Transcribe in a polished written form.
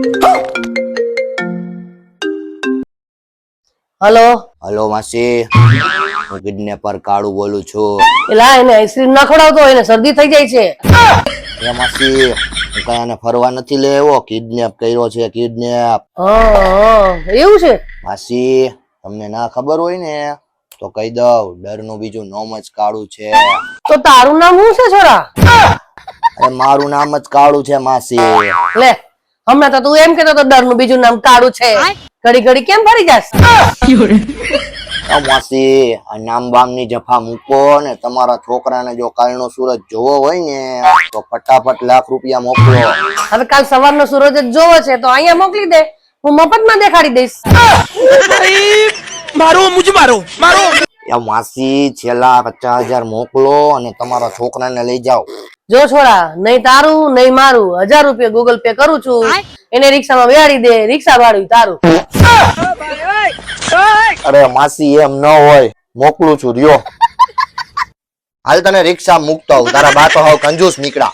Hello hello માસી, હું kidnapper કાળુ બોલું છું. એલા એને આઈસ્ક્રીમ ના ખવડાવતો એને શરદી થઈ જાય છે. એ માસી, હું કઈ આને ફરવા નથી લેવો, કિડનેપ કર્યો છે, કિડનેપ. એવું છે? માસી, તમને ના ખબર હોય ને તો કહી દઉં, ડરનું બીજું નામ જ કાળું છે. તો તારું નામ શું છે છોરા? અરે મારું નામ જ કાળું છે માસી. લે, હમણાં તો તું એમ કેતો તો ડરનું બીજું નામ કાળું છે. ઘડી ઘડી કેમ ફરી જાસ? માસી, આ નામ બામ ની જફા મૂકો ને તમારા છોકરાને જો કાલનો સૂરજ જોવો હોય ને તો ફટાફટ ₹1,00,000 મોકલો. હવે કાલ સવારનો સૂરજ જ જોવો છે તો અહીંયા મોકલી દે, હું મફતમાં દેખાડી દઈશ. માસી, છેલ્લા 50,000 મોકલો અને તમારા છોકરાને લઈ જાઓ. જો છોરા, નહીં તારું નહીં મારું, ₹1000 ગૂગલ પે કરું છું, એને રિક્ષામાં બેહાડી દે, રિક્ષા ભાડું તારું. અરે માસી, એમ ન હોય, મોકલું છું રહ્યો. હાલ તને રિક્ષા મૂકતો આવું, તારા બા તો હાવ કંજૂસ નીકળ્યા.